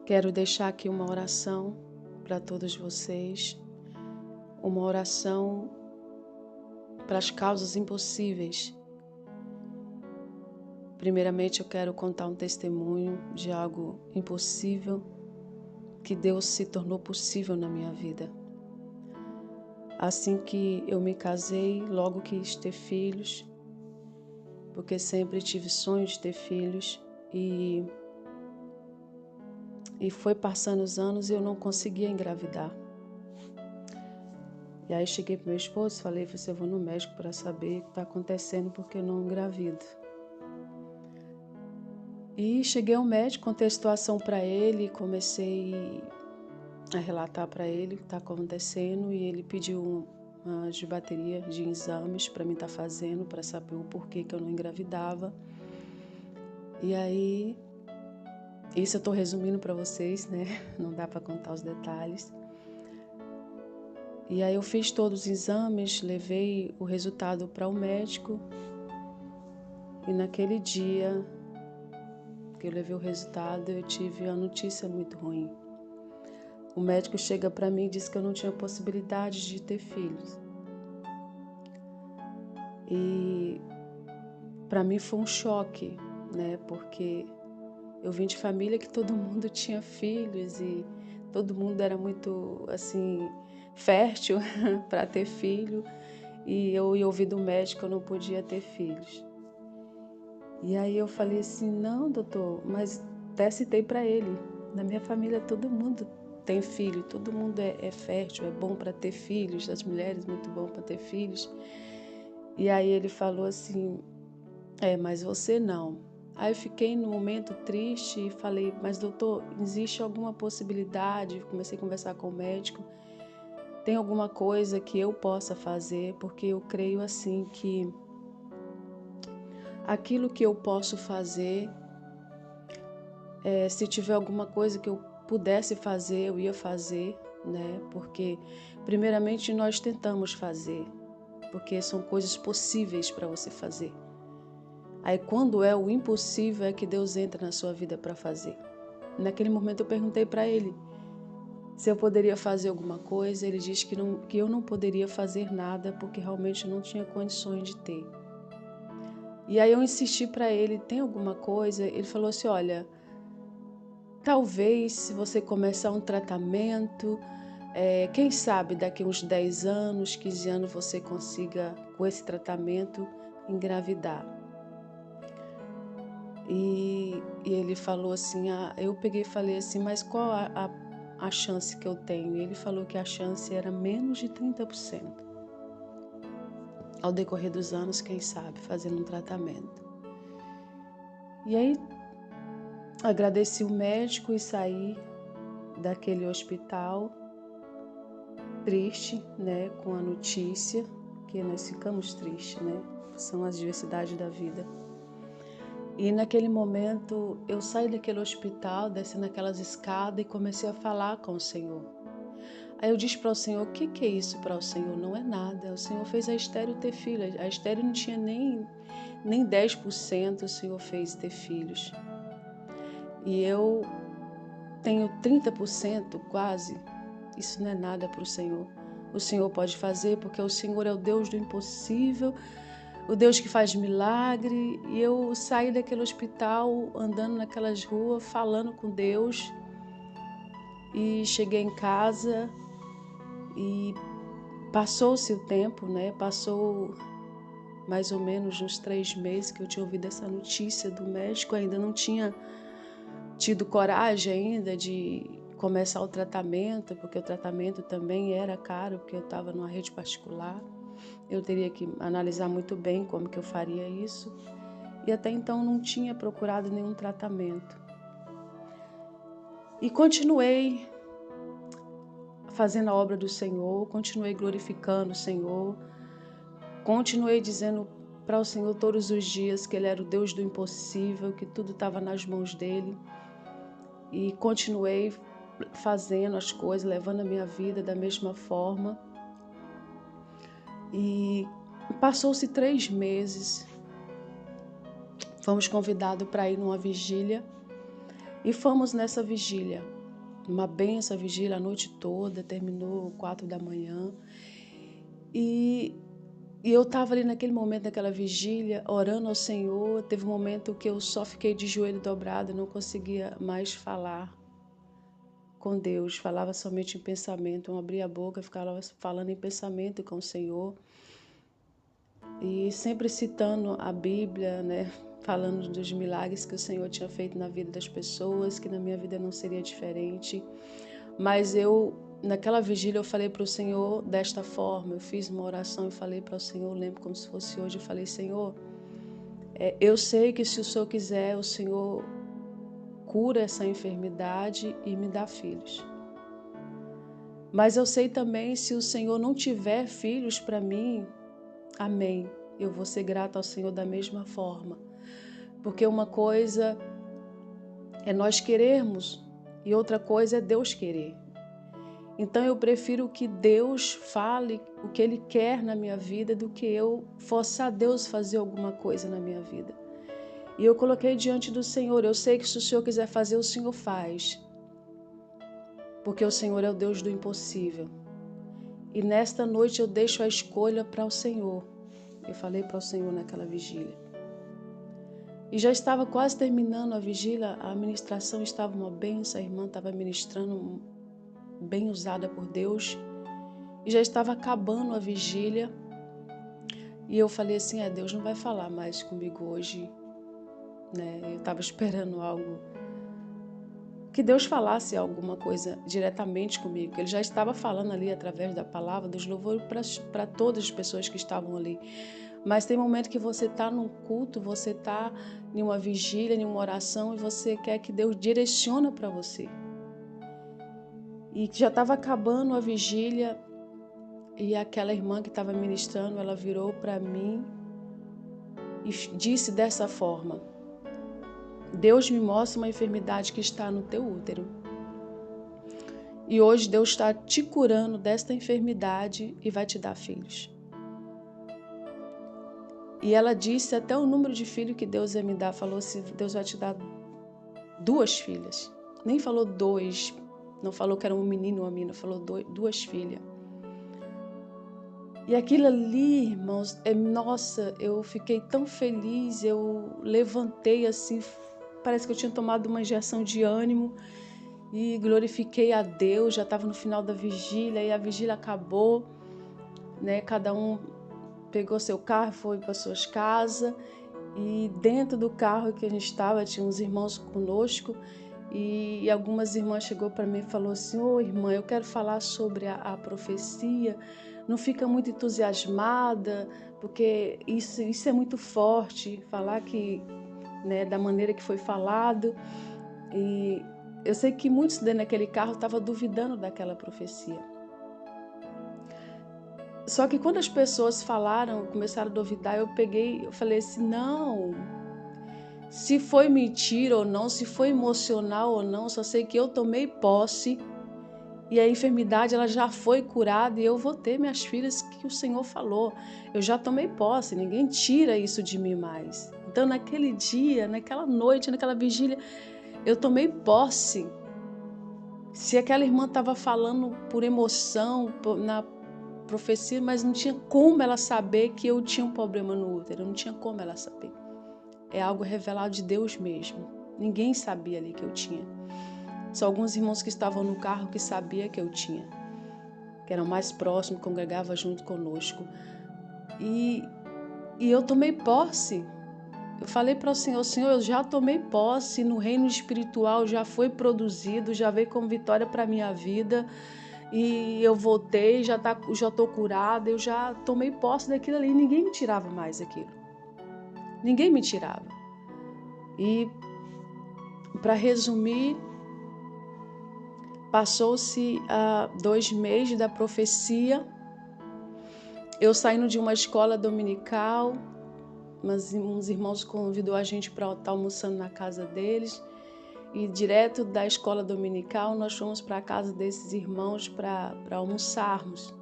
Quero deixar aqui uma oração para todos vocês, uma oração para as causas impossíveis. Primeiramente, eu quero contar um testemunho de algo impossível que Deus se tornou possível na minha vida. Assim que eu me casei, logo quis ter filhos, porque sempre tive sonho de ter filhos e foi passando os anos e eu não conseguia engravidar. E aí cheguei para meu esposo e falei, eu vou no médico para saber o que está acontecendo porque eu não engravido. E cheguei ao médico, contei a situação para ele, comecei a relatar para ele o que está acontecendo e ele pediu umas bateria de exames para mim estar fazendo, para saber o porquê que eu não engravidava. E aí, isso eu estou resumindo para vocês, né? Não dá para contar os detalhes. E aí eu fiz todos os exames, levei o resultado para o médico e naquele dia que eu levei o resultado, eu tive uma notícia muito ruim. O médico chega para mim e diz que eu não tinha possibilidade de ter filhos. E para mim foi um choque, né? Porque eu vim de família que todo mundo tinha filhos e todo mundo era muito, assim, fértil para ter filho. E eu ia ouvir do médico que eu não podia ter filhos. E aí eu falei assim, não, doutor, mas até citei para ele. Na minha família todo mundo tem filho, todo mundo é fértil, é bom para ter filhos, as mulheres muito bom para ter filhos. E aí ele falou assim, mas você não. Aí eu fiquei num momento triste e falei, mas doutor, existe alguma possibilidade? Comecei a conversar com o médico. Tem alguma coisa que eu possa fazer? Porque eu creio assim que aquilo que eu posso fazer, se tiver alguma coisa que eu pudesse fazer, eu ia fazer, né? Porque primeiramente nós tentamos fazer, porque são coisas possíveis para você fazer. Aí quando é o impossível é que Deus entra na sua vida para fazer. Naquele momento eu perguntei para ele se eu poderia fazer alguma coisa. Ele disse que eu não poderia fazer nada porque realmente não tinha condições de ter. E aí eu insisti para ele, tem alguma coisa? Ele falou assim, olha, talvez se você começar um tratamento, quem sabe daqui uns 10 anos, 15 anos você consiga com esse tratamento engravidar. E ele falou assim, eu peguei e falei assim, mas qual a chance que eu tenho? E ele falou que a chance era menos de 30%. Ao decorrer dos anos, quem sabe, fazendo um tratamento. E aí, agradeci o médico e saí daquele hospital triste, né, com a notícia, que nós ficamos tristes, né? São as diversidades da vida. E naquele momento eu saí daquele hospital, descendo aquelas escadas e comecei a falar com o Senhor. Aí eu disse para o Senhor, o que é isso para o Senhor? Não é nada. O Senhor fez a Estéreo ter filhos. A Estéreo não tinha nem 10%, o Senhor fez ter filhos. E eu tenho 30% quase. Isso não é nada para o Senhor. O Senhor pode fazer porque o Senhor é o Deus do impossível, o Deus que faz milagre. E eu saí daquele hospital, andando naquelas ruas, falando com Deus. E cheguei em casa e passou-se o tempo, né? Passou mais ou menos uns 3 meses que eu tinha ouvido essa notícia do médico. Ainda não tinha tido coragem ainda de começar o tratamento, porque o tratamento também era caro, porque eu estava numa rede particular. Eu teria que analisar muito bem como que eu faria isso. E até então não tinha procurado nenhum tratamento. E continuei fazendo a obra do Senhor, continuei glorificando o Senhor, continuei dizendo para o Senhor todos os dias que Ele era o Deus do impossível, que tudo estava nas mãos dEle. E continuei fazendo as coisas, levando a minha vida da mesma forma. E passou-se 3 meses, fomos convidados para ir numa vigília E fomos nessa vigília. Uma benção a vigília a noite toda, terminou 4 da manhã. E eu estava ali naquele momento, naquela vigília, orando ao Senhor. Teve um momento que eu só fiquei de joelho dobrado, não conseguia mais falar com Deus. Falava somente em pensamento. Eu abria a boca, ficava falando em pensamento com o Senhor. E sempre citando a Bíblia, né? Falando dos milagres que o Senhor tinha feito na vida das pessoas, que na minha vida não seria diferente. Mas naquela vigília, eu falei para o Senhor desta forma. Eu fiz uma oração e falei para o Senhor, lembro como se fosse hoje. Eu falei: Senhor, eu sei que se o Senhor quiser, o Senhor cura essa enfermidade e me dá filhos. Mas eu sei também, se o Senhor não tiver filhos para mim, amém. Eu vou ser grata ao Senhor da mesma forma. Porque uma coisa é nós querermos e outra coisa é Deus querer. Então eu prefiro que Deus fale o que Ele quer na minha vida do que eu forçar Deus fazer alguma coisa na minha vida. E eu coloquei diante do Senhor. Eu sei que se o Senhor quiser fazer, o Senhor faz. Porque o Senhor é o Deus do impossível. E nesta noite eu deixo a escolha para o Senhor. Eu falei para o Senhor naquela vigília. E já estava quase terminando a vigília, a ministração estava uma bênção, a irmã estava ministrando, bem usada por Deus. E já estava acabando a vigília. E eu falei assim, Deus não vai falar mais comigo hoje, né? Eu estava esperando algo, que Deus falasse alguma coisa diretamente comigo. Ele já estava falando ali através da palavra, dos louvores para todas as pessoas que estavam ali. Mas tem momento que você está num culto, você está em uma vigília, em uma oração, e você quer que Deus direcione para você. E já estava acabando a vigília, e aquela irmã que estava ministrando, ela virou para mim e disse dessa forma: Deus me mostra uma enfermidade que está no teu útero. E hoje Deus está te curando desta enfermidade e vai te dar filhos. E ela disse até o número de filhos que Deus ia me dar. Falou assim, Deus vai te dar 2 filhas. Nem falou 2, não falou que era um menino ou uma menina, falou 2 filhas. E aquilo ali, irmãos, nossa, eu fiquei tão feliz, eu levantei assim, parece que eu tinha tomado uma injeção de ânimo e glorifiquei a Deus. Já estava no final da vigília e a vigília acabou, né? Cada um pegou seu carro, foi para suas casas, e dentro do carro que a gente estava, tinha uns irmãos conosco, e algumas irmãs chegou para mim e falou assim: irmã, eu quero falar sobre a profecia, não fica muito entusiasmada, porque isso é muito forte, falar que, né, da maneira que foi falado. E eu sei que muitos dentro daquele carro estavam duvidando daquela profecia. Só que quando as pessoas falaram, começaram a duvidar, eu falei assim, não, se foi mentira ou não, se foi emocional ou não, só sei que eu tomei posse e a enfermidade ela já foi curada e eu vou ter minhas filhas que o Senhor falou. Eu já tomei posse, ninguém tira isso de mim mais. Então naquele dia, naquela noite, naquela vigília, eu tomei posse. Se aquela irmã estava falando por emoção, na profecia, mas não tinha como ela saber que eu tinha um problema no útero, não tinha como ela saber. É algo revelado de Deus mesmo. Ninguém sabia ali que eu tinha. Só alguns irmãos que estavam no carro que sabiam que eu tinha, que eram mais próximos, congregavam junto conosco. E eu tomei posse. Eu falei para o Senhor, eu já tomei posse no reino espiritual, já foi produzido, já veio como vitória para a minha vida. E eu voltei, já estou curada, eu já tomei posse daquilo ali. Ninguém me tirava mais aquilo. Ninguém me tirava. E, para resumir, passou-se 2 meses da profecia. Eu saindo de uma escola dominical, mas uns irmãos convidou a gente para estar almoçando na casa deles. E direto da escola dominical, nós fomos para a casa desses irmãos para almoçarmos.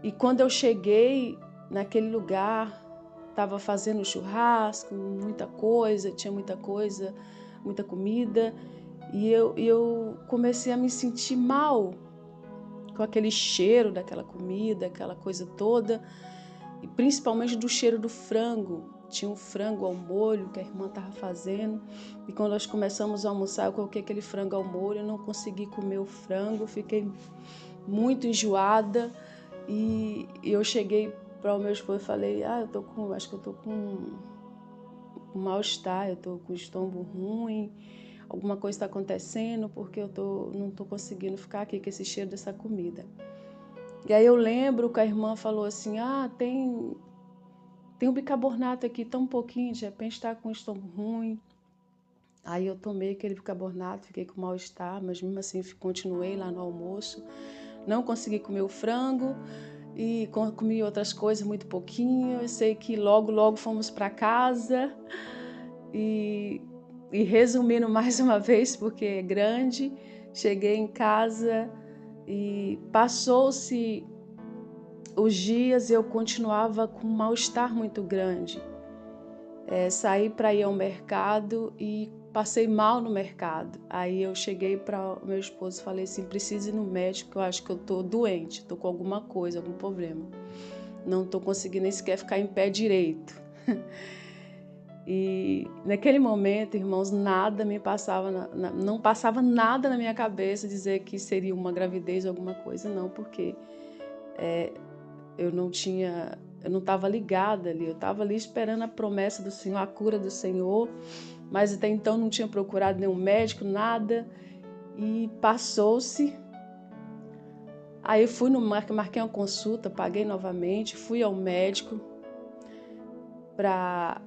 E quando eu cheguei naquele lugar, estava fazendo churrasco, tinha muita coisa muita comida, e eu comecei a me sentir mal com aquele cheiro daquela comida, aquela coisa toda, e principalmente do cheiro do frango. Tinha um frango ao molho que a irmã estava fazendo, e quando nós começamos a almoçar, eu coloquei aquele frango ao molho, eu não consegui comer o frango, fiquei muito enjoada, e eu cheguei para o meu esposo e falei, acho que eu tô com um mal-estar, eu tô com o estômago ruim, alguma coisa está acontecendo, porque não tô conseguindo ficar aqui com esse cheiro dessa comida. E aí eu lembro que a irmã falou assim, tem um bicarbonato aqui, tão um pouquinho, de repente está com o estômago ruim. Aí eu tomei aquele bicarbonato, fiquei com mal-estar, mas mesmo assim continuei lá no almoço. Não consegui comer o frango e comi outras coisas muito pouquinho. Eu sei que logo fomos para casa e resumindo mais uma vez, porque é grande, cheguei em casa e passou-se os dias e eu continuava com um mal-estar muito grande. Saí para ir ao mercado e passei mal no mercado. Aí eu cheguei para o meu esposo e falei assim, preciso ir no médico, eu acho que eu estou doente, estou com alguma coisa, algum problema. Não estou conseguindo nem sequer ficar em pé direito. E naquele momento, irmãos, nada me passava, não passava nada na minha cabeça dizer que seria uma gravidez ou alguma coisa, não, porque eu não estava ligada ali, eu estava ali esperando a promessa do Senhor, a cura do Senhor, mas até então não tinha procurado nenhum médico, nada, e passou-se. Aí eu fui marquei uma consulta, paguei novamente, fui ao médico para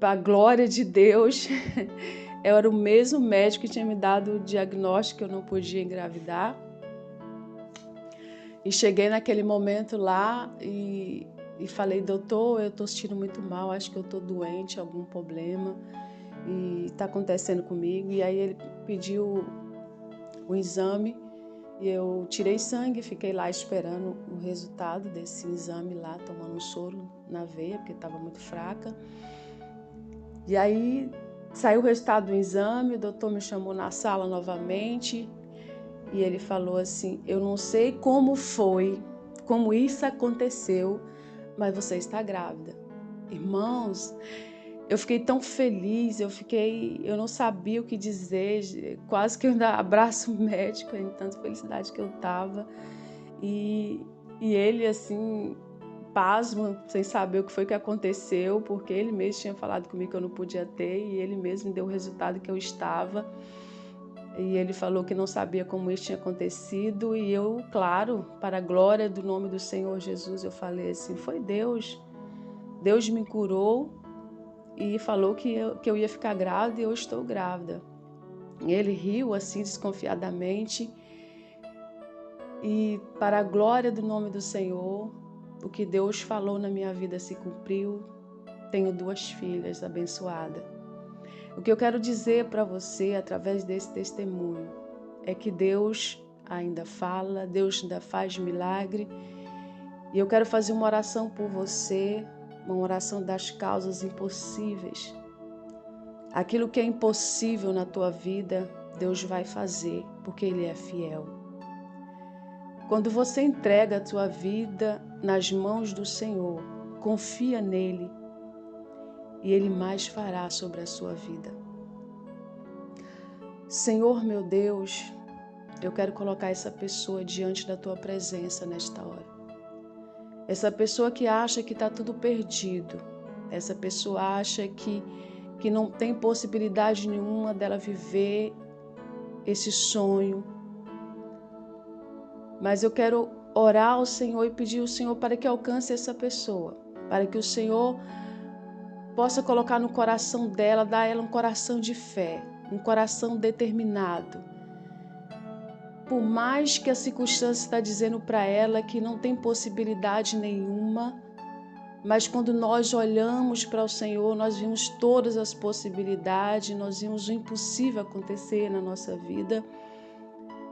a glória de Deus. Eu era o mesmo médico que tinha me dado o diagnóstico que eu não podia engravidar. E cheguei naquele momento lá e falei, doutor, eu estou sentindo muito mal, acho que eu estou doente, algum problema, e está acontecendo comigo. E aí ele pediu o exame, e eu tirei sangue, fiquei lá esperando o resultado desse exame lá, tomando um soro na veia, porque estava muito fraca. E aí saiu o resultado do exame, o doutor me chamou na sala novamente, e ele falou assim, eu não sei como isso aconteceu, mas você está grávida. Irmãos, eu fiquei tão feliz, eu não sabia o que dizer, quase que eu ainda abraço o médico, em tanta felicidade que eu estava. E ele, assim, pasmo, sem saber o que foi que aconteceu, porque ele mesmo tinha falado comigo que eu não podia ter, e ele mesmo deu o resultado que eu estava. E ele falou que não sabia como isso tinha acontecido, e eu, claro, para a glória do nome do Senhor Jesus, eu falei assim, foi Deus. Deus me curou e falou que eu ia ficar grávida, e eu estou grávida. E ele riu assim desconfiadamente, e para a glória do nome do Senhor, o que Deus falou na minha vida se cumpriu. Tenho 2 filhas abençoadas. O que eu quero dizer para você através desse testemunho é que Deus ainda fala, Deus ainda faz milagre. E eu quero fazer uma oração por você, uma oração das causas impossíveis. Aquilo que é impossível na tua vida, Deus vai fazer, porque Ele é fiel. Quando você entrega a tua vida nas mãos do Senhor, confia nele e Ele mais fará sobre a sua vida. Senhor meu Deus, eu quero colocar essa pessoa diante da tua presença nesta hora. Essa pessoa que acha que está tudo perdido, essa pessoa acha que não tem possibilidade nenhuma dela viver esse sonho. Mas eu quero orar ao Senhor e pedir ao Senhor para que alcance essa pessoa, para que o Senhor possa colocar no coração dela, dar a ela um coração de fé, um coração determinado. Por mais que a circunstância está dizendo para ela que não tem possibilidade nenhuma, mas quando nós olhamos para o Senhor, nós vimos todas as possibilidades, nós vimos o impossível acontecer na nossa vida.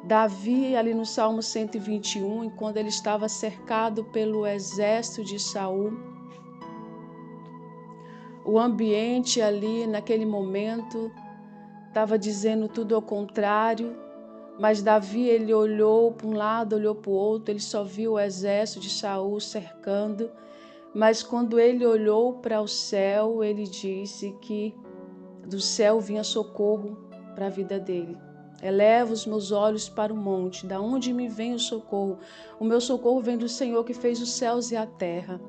Davi, ali no Salmo 121, quando ele estava cercado pelo exército de Saul, o ambiente ali naquele momento estava dizendo tudo ao contrário, mas Davi, ele olhou para um lado, olhou para o outro, ele só viu o exército de Saul cercando, mas quando ele olhou para o céu, ele disse que do céu vinha socorro para a vida dele. Eleva os meus olhos para o monte, da onde me vem o socorro? O meu socorro vem do Senhor que fez os céus e a terra.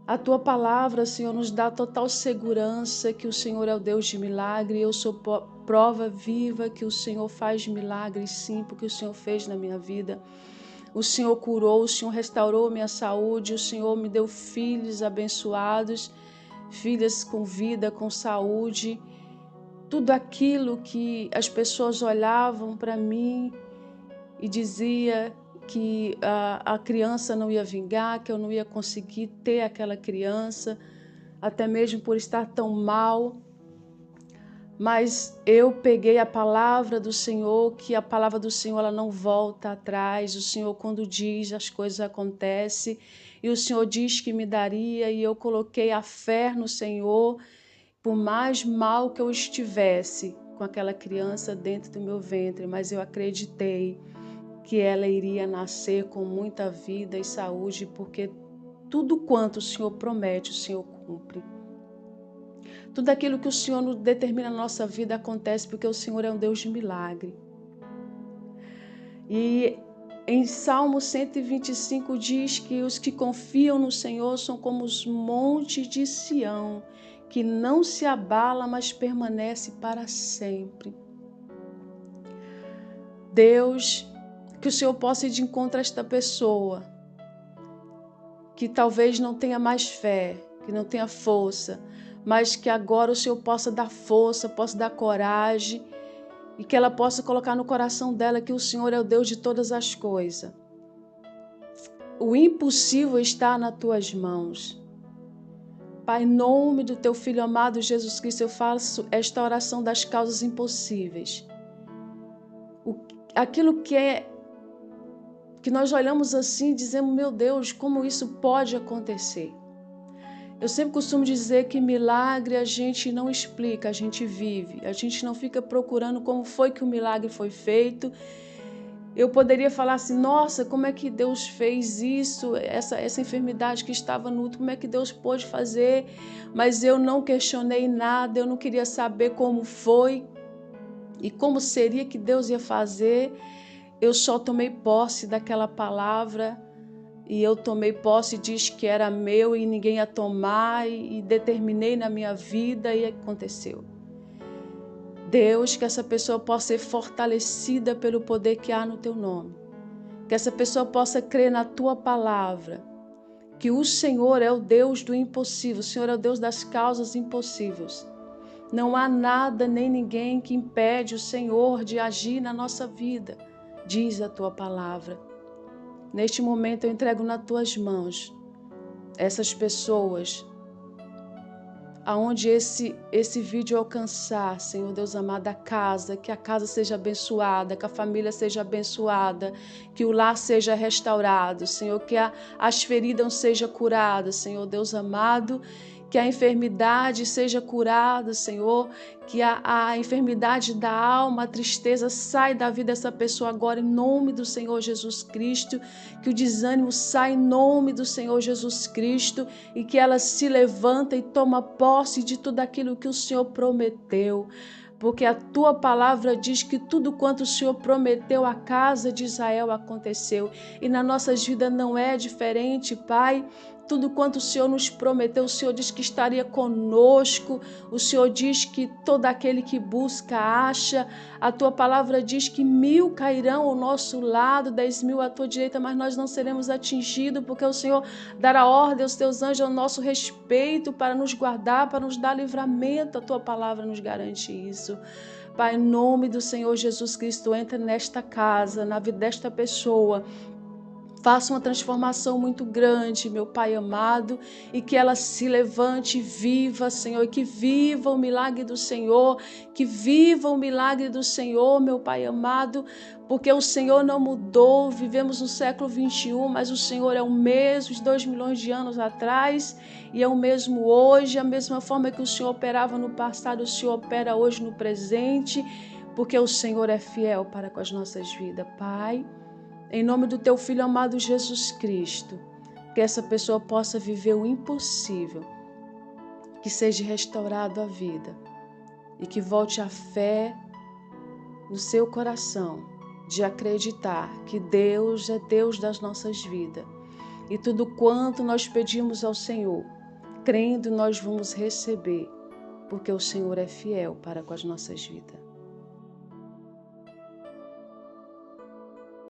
A tua palavra, Senhor, nos dá total segurança que o Senhor é o Deus de milagre. Eu sou prova viva que o Senhor faz milagres, sim, porque o Senhor fez na minha vida. O Senhor curou, o Senhor restaurou minha saúde, o Senhor me deu filhos abençoados, filhas com vida, com saúde. Tudo aquilo que as pessoas olhavam para mim e dizia que a criança não ia vingar, que eu não ia conseguir ter aquela criança, até mesmo por estar tão mal. Mas eu peguei a palavra do Senhor, que a palavra do Senhor ela não volta atrás. O Senhor, quando diz, as coisas acontecem. E o Senhor diz que me daria, e eu coloquei a fé no Senhor. Por mais mal que eu estivesse com aquela criança dentro do meu ventre, mas eu acreditei que ela iria nascer com muita vida e saúde, porque tudo quanto o Senhor promete, o Senhor cumpre. Tudo aquilo que o Senhor determina na nossa vida acontece porque o Senhor é um Deus de milagre. E em Salmo 125 diz que os que confiam no Senhor são como os montes de Sião, que não se abala, mas permanece para sempre. Deus, que o Senhor possa ir de encontro a esta pessoa, que talvez não tenha mais fé, que não tenha força, mas que agora o Senhor possa dar força, possa dar coragem, e que ela possa colocar no coração dela que o Senhor é o Deus de todas as coisas. O impossível está nas tuas mãos. Pai, em nome do teu Filho amado Jesus Cristo, eu faço esta oração das causas impossíveis. Aquilo que nós olhamos assim e dizemos, meu Deus, como isso pode acontecer? Eu sempre costumo dizer que milagre a gente não explica, a gente vive. A gente não fica procurando como foi que o milagre foi feito. Eu poderia falar assim, nossa, como é que Deus fez isso, essa enfermidade que estava no útero, como é que Deus pôde fazer? Mas eu não questionei nada, eu não queria saber como foi e como seria que Deus ia fazer. Eu só tomei posse daquela palavra e eu tomei posse, diz que era meu e ninguém ia tomar e determinei na minha vida e aconteceu. Deus, que essa pessoa possa ser fortalecida pelo poder que há no teu nome. Que essa pessoa possa crer na tua palavra. Que o Senhor é o Deus do impossível. O Senhor é o Deus das causas impossíveis. Não há nada nem ninguém que impede o Senhor de agir na nossa vida. Diz a tua palavra. Neste momento eu entrego nas tuas mãos essas pessoas, aonde esse vídeo alcançar, Senhor Deus amado, a casa, que a casa seja abençoada, que a família seja abençoada, que o lar seja restaurado, Senhor, que as feridas sejam curadas, Senhor Deus amado, que a enfermidade seja curada, Senhor, que a enfermidade da alma, a tristeza sai da vida dessa pessoa agora em nome do Senhor Jesus Cristo, que o desânimo sai em nome do Senhor Jesus Cristo e que ela se levanta e toma posse de tudo aquilo que o Senhor prometeu. Porque a tua palavra diz que tudo quanto o Senhor prometeu à casa de Israel aconteceu. E nas nossas vidas não é diferente, Pai. Tudo quanto o Senhor nos prometeu, o Senhor diz que estaria conosco. O Senhor diz que todo aquele que busca, acha. A tua palavra diz que 1000 cairão ao nosso lado, 10.000 à tua direita, mas nós não seremos atingidos, porque o Senhor dará ordem aos teus anjos ao nosso respeito para nos guardar, para nos dar livramento. A tua palavra nos garante isso. Pai, em nome do Senhor Jesus Cristo, entra nesta casa, na vida desta pessoa, Faça uma transformação muito grande, meu Pai amado, e que ela se levante viva, Senhor, e que viva o milagre do Senhor, que viva o milagre do Senhor, meu Pai amado, porque o Senhor não mudou, vivemos no século 21, mas o Senhor é o mesmo de 2 milhões de anos atrás e é o mesmo hoje, a mesma forma que o Senhor operava no passado, o Senhor opera hoje no presente, porque o Senhor é fiel para com as nossas vidas, Pai. Em nome do teu Filho amado Jesus Cristo, que essa pessoa possa viver o impossível, que seja restaurado a vida e que volte a fé no seu coração de acreditar que Deus é Deus das nossas vidas e tudo quanto nós pedimos ao Senhor, crendo nós vamos receber, porque o Senhor é fiel para com as nossas vidas.